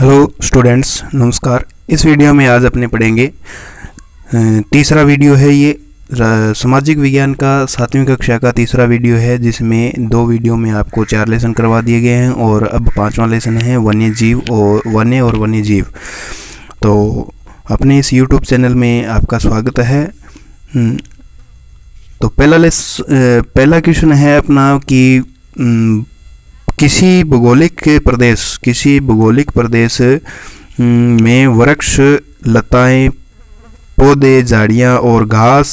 Hello students, नमस्कार। इस video में आज अपने पढ़ेंगे तीसरा वीडियो है ये सामाजिक विज्ञान का 7वीं कक्षा का तीसरा वीडियो है, जिसमें 2 वीडियो में आपको 4 लेसन करवा दिए गए हैं और अब 5वां लेसन है वन्य जीव और वन्य जीव। तो अपने इस YouTube चैनल में आपका स्वागत है। तो पहला क्वेश्चन है अपना कि किसी भौगोलिक प्रदेश में वृक्ष, लताएं, पौधे, झाड़ियाँ और घास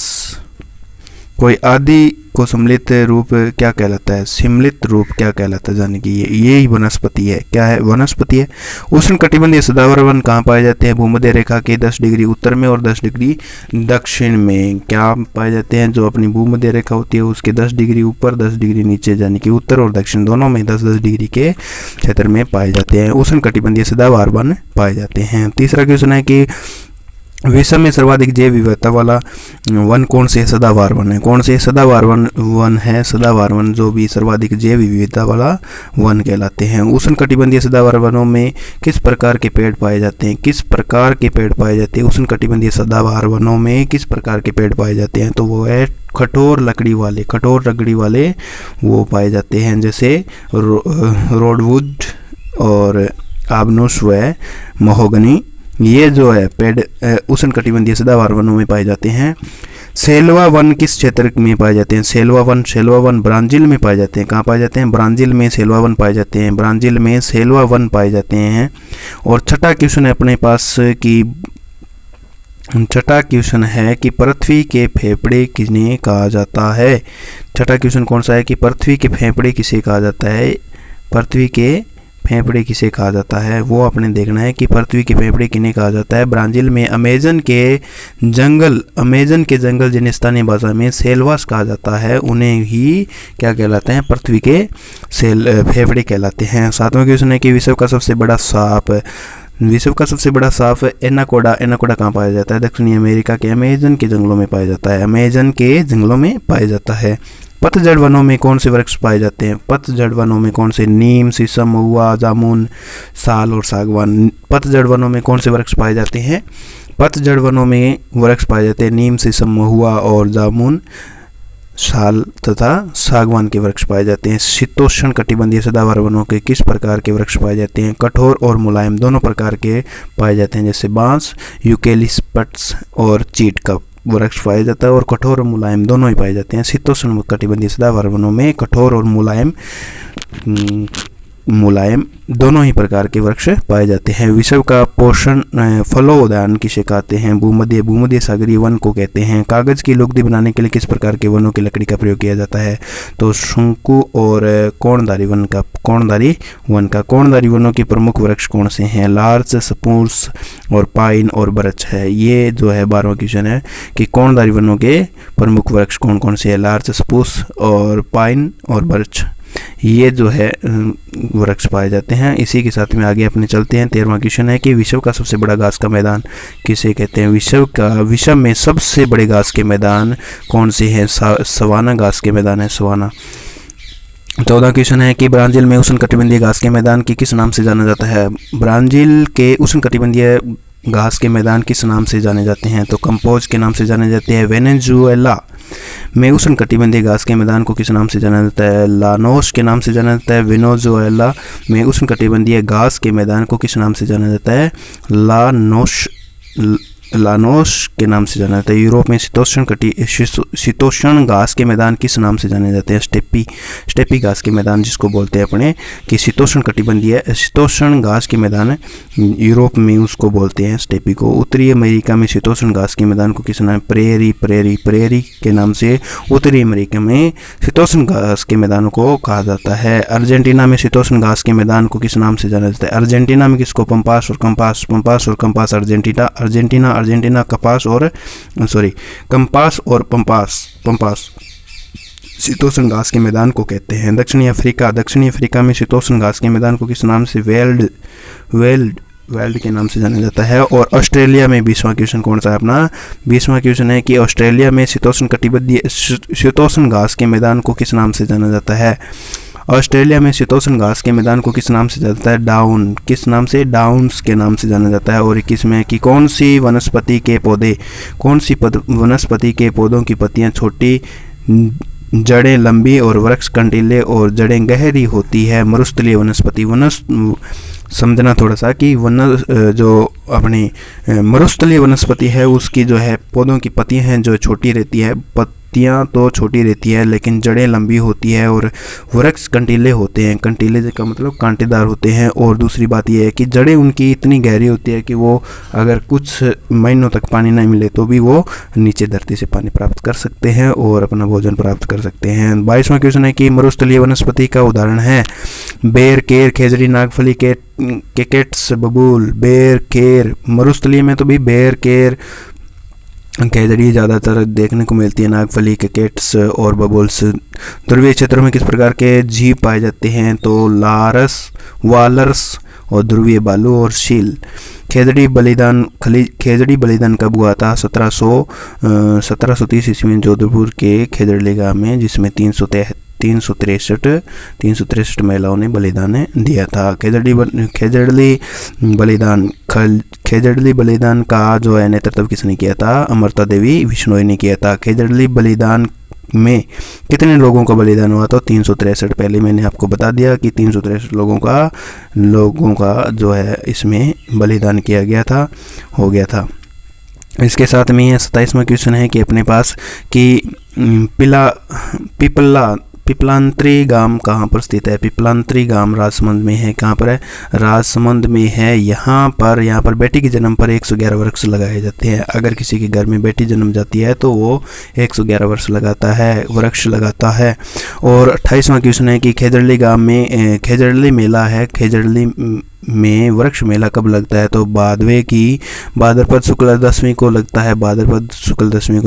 कोई आदि को सम्मिलित रूप क्या कहलाता है? सम्मिलित रूप क्या कहलाता है? यानी कि ये ही वनस्पति है। क्या है? वनस्पति है। उष्णकटिबंधीय सदाबहार वन कहाँ पाए जाते हैं? भूमध्य रेखा के 10 डिग्री उत्तर में और 10 डिग्री दक्षिण में। क्या पाए जाते हैं? जो अपनी भूमध्य रेखा होती है उसके 10 डिग्री ऊपर, 10 डिग्री नीचे, यानी कि उत्तर और दक्षिण दोनों में 10-10 डिग्री के क्षेत्र में पाए जाते हैं। उष्णकटिबंधीय सदाबहार वन पाए जाते हैं। तीसरा क्वेश्चन है कि विश्व में सर्वाधिक जैव विविधता वाला वन कौन से सदाबहार वन है? कौन से सदाबहार वन है? सदाबहार वन जो भी सर्वाधिक जैव विविधता वाला वन कहलाते हैं। उष्णकटिबंधीय सदाबहार वनों में किस प्रकार के पेड़ पाए जाते हैं? किस प्रकार के पेड़ पाए जाते हैं? उष्णकटिबंधीय सदाबहार वनों में किस प्रकार के पेड़ पाए जाते हैं? तो वो है कठोर लकड़ी वाले वो पाए जाते हैं, जैसे रोडवुड और आबनूस व महोगनी। ये जो है पेड़ उष्णकटिबंधीय सदाबहार वनों में पाए जाते हैं। सेल्वा वन किस क्षेत्र में पाए जाते हैं? सेल्वा वन ब्राज़ील में पाए जाते हैं। कहाँ पाए जाते हैं? ब्राज़ील में सेल्वा वन पाए जाते हैं। ब्राज़ील में सेल्वा वन पाए जाते हैं। और छठा क्वेश्चन है अपने पास कि पृथ्वी के फेफड़े किन्हें कहा जाता है? छठा क्वेश्चन कौन सा है कि पृथ्वी के फेफड़े किसे कहा जाता है? पृथ्वी के फेफड़े किसे कहा जाता है, वो आपने देखना है कि पृथ्वी के फेफड़े किन्हें कहा जाता है। ब्राज़ील में अमेजन के जंगल जिन्हें स्थानीय भाषा में सेल्वास कहा जाता है, उन्हें ही क्या कहलाते हैं? पृथ्वी के फेफड़े कहलाते हैं। 7वां क्वेश्चन है कि विश्व का सबसे बड़ा सांप एनाकोडा कहाँ पाया जाता है? दक्षिणी अमेरिका के अमेजन के जंगलों में पाया जाता है। पतझड़ वनों में कौन से वृक्ष पाए जाते हैं? पतझड़ वनों में कौन से? नीम, शीशम, महुआ, जामुन, साल और सागवान। पतझड़ वनों में कौन से वृक्ष पाए जाते हैं? पतझड़ वनों में वृक्ष पाए जाते हैं नीम, शीशम, महुआ और जामुन, साल तथा सागवान के वृक्ष पाए जाते हैं। शीतोष्ण कटिबंधीय सदाबहार वनों के किस प्रकार के वृक्ष पाए जाते हैं? कठोर और मुलायम दोनों प्रकार के पाए जाते हैं, जैसे बांस, यूकेलिप्टस और चीड़ का वृक्ष पाया जाता है। और कठोर और मुलायम दोनों ही पाए जाते हैं। शीतोष्ण कटिबंधीय सदाबहार वनों में कठोर और मुलायम दोनों ही प्रकार के वृक्ष पाए जाते हैं। विश्व का पोषण फलोद्यान किसे कहते हैं? भूमध्य सागरीय वन को कहते हैं। कागज की लुगदी बनाने के लिए किस प्रकार के वनों की लकड़ी का प्रयोग किया जाता है? तो शंकु और कोणधारी वनों के प्रमुख वृक्ष कौन से हैं? लार्च, स्पूस और पाइन और बर्च है। ये जो है 12वां क्वेश्चन है कि कोणधारी वनों के प्रमुख वृक्ष कौन कौन से हैं? लार्च, स्पूस और पाइन और बर्च, ये जो है वृक्ष पाए जाते हैं। इसी के साथ में आगे अपने चलते हैं। 13वां क्वेश्चन है कि विश्व का सबसे बड़ा घास का मैदान किसे कहते हैं? विश्व में सबसे बड़े घास के मैदान कौन से हैं? सवाना घास के मैदान है, सवाना। 14वां क्वेश्चन है कि ब्राज़ील में उष्णकटिबंधीय घास के मैदान की किस नाम से जाना जाता है? ब्राज़ील के उष्णकटिबंधीय घास के मैदान किस नाम से जाने जाते हैं? तो कंपोज के नाम से जाने जाते हैं। वेनेजुएला में उष्णकटिबंधीय घास के मैदान को किस नाम से जाना जाता है? लानोस के नाम से जाना जाता है। वेनेजुएला में उष्णकटिबंधीय घास के मैदान को किस नाम से जाना जाता है? लानोस के नाम से जाना जाता है। यूरोप में शीतोष्ण घास के मैदान किस नाम से जाने जाते हैं? स्टेपी घास के मैदान जिसको बोलते हैं अपने कि शीतोष्ण घास के मैदान यूरोप में उसको बोलते हैं स्टेपी को। उत्तरी अमेरिका में शीतोष्ण घास के मैदान को किस नाम? प्रेरी के नाम से उत्तरी अमेरिका में शीतोष्ण घास के मैदानों को कहा जाता है। अर्जेंटीना में शीतोष्ण घास के मैदान को किस नाम से जाना जाता है? अर्जेंटीना में किसको? पंपास और कंपास अर्जेंटीना कंपास और पंपास शीतोष्ण घास के मैदान को कहते हैं। दक्षिणी अफ्रीका में शीतोष्ण घास के मैदान को किस नाम से? वेल्ड के नाम से जाना जाता है। और ऑस्ट्रेलिया में 20वां क्वेश्चन कौन सा है अपना? 20वां क्वेश्चन है कि ऑस्ट्रेलिया में शीतोष्ण घास के मैदान को किस नाम से जाना जाता है? ऑस्ट्रेलिया में शीतोष्ण घास के मैदान को किस नाम से जाना जाता है? डाउन। किस नाम से? डाउन्स के नाम से जाना जाता है। और 21 में कि कौन सी वनस्पति के पौधों की पत्तियां छोटी, जड़ें लंबी और वृक्ष कंटीले और जड़ें गहरी होती है? मरुस्थलीय वनस्पति। समझना थोड़ा सा कि जो अपनी मरुस्थलीय वनस्पति है उसकी जो है पौधों की पत्तियां हैं जो छोटी रहती है, पत्तियां तो छोटी रहती है लेकिन जड़ें लंबी होती है और वृक्ष कंटीले होते हैं। कंटीले का मतलब कांटेदार होते हैं। और दूसरी बात यह है कि जड़ें उनकी इतनी गहरी होती है कि वो अगर कुछ महीनों तक पानी नहीं मिले तो भी वो नीचे धरती से पानी प्राप्त कर सकते हैं और अपना भोजन प्राप्त कर सकते हैं। 22वां क्वेश्चन है कि मरुस्थलीय वनस्पति का उदाहरण है? बेर, केर, खेजड़ी, नागफली, केकेट्स, बबूल। बेर, केर, मरुस्थलीय में तो भी बेर, केर, खेजड़ी ज़्यादातर देखने को मिलती है, नागफली, केकेट्स और बबुल्स। ध्रुवीय क्षेत्रों में किस प्रकार के जीव पाए जाते हैं? तो लारस, वालर्स और ध्रुवीय बालू और शील। खेजड़ी बलिदान कब हुआ था? 1730 ईस्वी में जोधपुर के खेजड़ी गांव में, जिसमें 363 महिलाओं ने बलिदान दिया था। खेजड़ी बलिदान का जो है नेतृत्व किसने किया था? अमृता देवी बिश्नोई ने किया था। खेजड़ी बलिदान में कितने लोगों का बलिदान हुआ था? 363। पहले मैंने आपको बता दिया कि 363 लोगों का जो है इसमें बलिदान किया गया था, हो गया था। इसके साथ में यह 27वां क्वेश्चन है कि अपने पास कि पिपलांत्री गांव कहाँ पर स्थित है? पिपलांत्री गांव राजसमंद में है। कहाँ पर है? राजसमंद में है। यहाँ पर बेटी के जन्म पर 111 वृक्ष लगाए जाते हैं। अगर किसी के घर में बेटी जन्म जाती है तो वो 111 वृक्ष लगाता है। और 28वां क्वेश्चन है कि खेजड़ी गांव में खेजड़ी मेला है। खेजड़ी में वृक्ष मेला कब लगता है? तो भाद्रपद शुक्ल दशमी को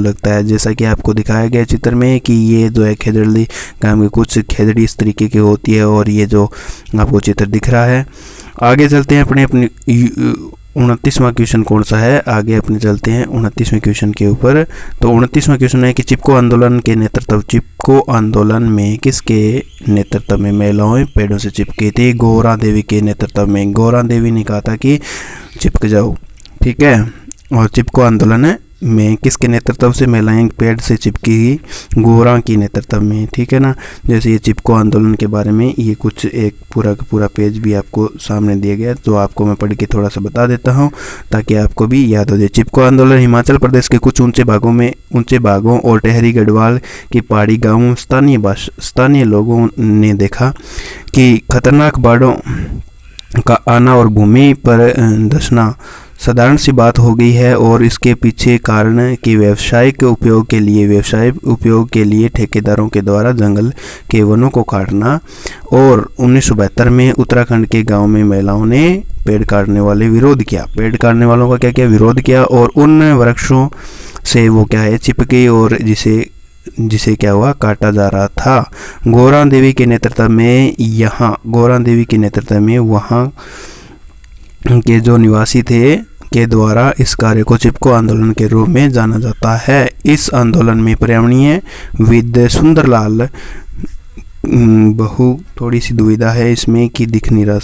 लगता है। जैसा कि आपको दिखाया गया चित्र में कि ये जो है खेजड़ी गांव की कुछ खेजड़ी इस तरीके की होती है और ये जो आपको चित्र दिख रहा है। आगे चलते हैं अपने 29वां क्वेश्चन कौन सा है? आगे अपने चलते हैं 29वें क्वेश्चन के ऊपर। तो 29वां क्वेश्चन है कि चिपको आंदोलन में किसके नेतृत्व में महिलाएं पेड़ों से चिपकी थी? गौरा देवी के नेतृत्व में। गौरा देवी ने कहा था कि चिपक जाओ, ठीक है। और चिपको आंदोलन में किसके नेतृत्व से महिलाएं पेड़ से चिपकी? गौरा की नेतृत्व में, ठीक है ना। जैसे ये चिपको आंदोलन के बारे में ये कुछ एक पूरा का पूरा पेज भी आपको सामने दिया गया, तो आपको मैं पढ़ के थोड़ा सा बता देता हूँ ताकि आपको भी याद हो जाए। चिपको आंदोलन हिमाचल प्रदेश के कुछ ऊंचे भागों और टेहरी गढ़वाल की पहाड़ी गाँवों स्थानीय लोगों ने देखा कि खतरनाक बाढ़ों का आना और भूमि पर धंसना साधारण सी बात हो गई है। और इसके पीछे कारण है कि व्यावसायिक उपयोग के लिए ठेकेदारों के द्वारा जंगल के वनों को काटना। और 1972 में उत्तराखंड के गांव में महिलाओं ने पेड़ काटने वालों का क्या विरोध किया और उन वृक्षों से वो चिपके और जिसे क्या हुआ, काटा जा रहा था। गौरा देवी के नेतृत्व में वहाँ के जो निवासी थे के द्वारा इस कार्य को चिपको आंदोलन के रूप में जाना जाता है। इस आंदोलन में पर्यावरणविद सुंदरलाल थोड़ी सी दुविधा है इसमें कि दिख नहीं रहा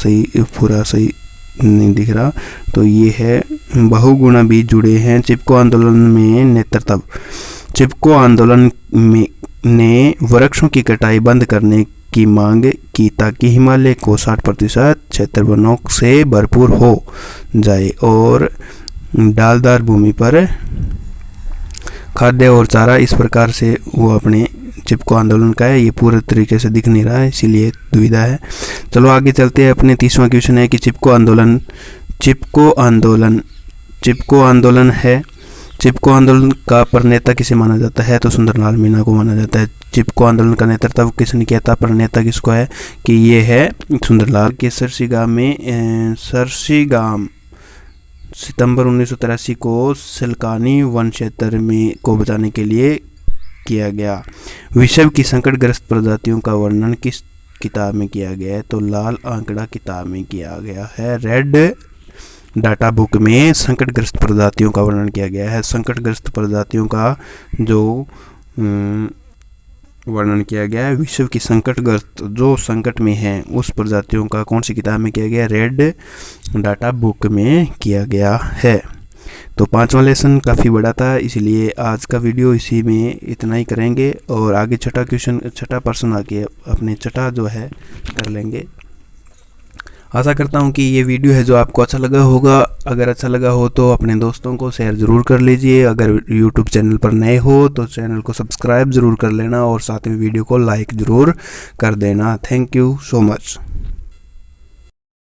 पूरा सही नहीं दिख रहा, तो ये है बहुगुणा भी जुड़े हैं। चिपको आंदोलन ने वृक्षों की कटाई बंद करने की मांग की ताकि हिमालय को 60% क्षेत्र वनों से भरपूर हो जाए और डालदार भूमि पर खाद्य और चारा, इस प्रकार से वो अपने चिपको आंदोलन का है। ये पूरे तरीके से दिख नहीं रहा है इसीलिए दुविधा है। चलो आगे चलते हैं। अपने 30वां क्वेश्चन है कि चिपको आंदोलन का प्रणेता किसे माना जाता है? तो सुंदरलाल मीणा को माना जाता है। चिपको आंदोलन का नेतृत्व किसने किया था? प्रणेता किसको है कि ये है सुंदरलाल के सरसीगाम सितंबर 1983 को सिलकानी वन क्षेत्र में को बचाने के लिए किया गया। विश्व की संकटग्रस्त प्रजातियों का वर्णन किस किताब में किया गया है? तो लाल आंकड़ा किताब में किया गया है। रेड डाटा बुक में संकटग्रस्त प्रजातियों का वर्णन किया गया है। संकटग्रस्त प्रजातियों का जो वर्णन किया गया है। विश्व की संकटग्रस्त जो संकट में हैं उस प्रजातियों का कौन सी किताब में किया गया है? रेड डाटा बुक में किया गया है। तो 5वां लेसन काफ़ी बड़ा था, इसलिए आज का वीडियो इसी में इतना ही करेंगे और आगे छठा क्वेश्चन, छठा पर्सन आके अपने छठा जो है कर लेंगे। आशा करता हूँ कि ये वीडियो है जो आपको अच्छा लगा होगा। अगर अच्छा लगा हो तो अपने दोस्तों को शेयर ज़रूर कर लीजिए। अगर YouTube चैनल पर नए हो तो चैनल को सब्सक्राइब ज़रूर कर लेना और साथ में वीडियो को लाइक ज़रूर कर देना। Thank you so much.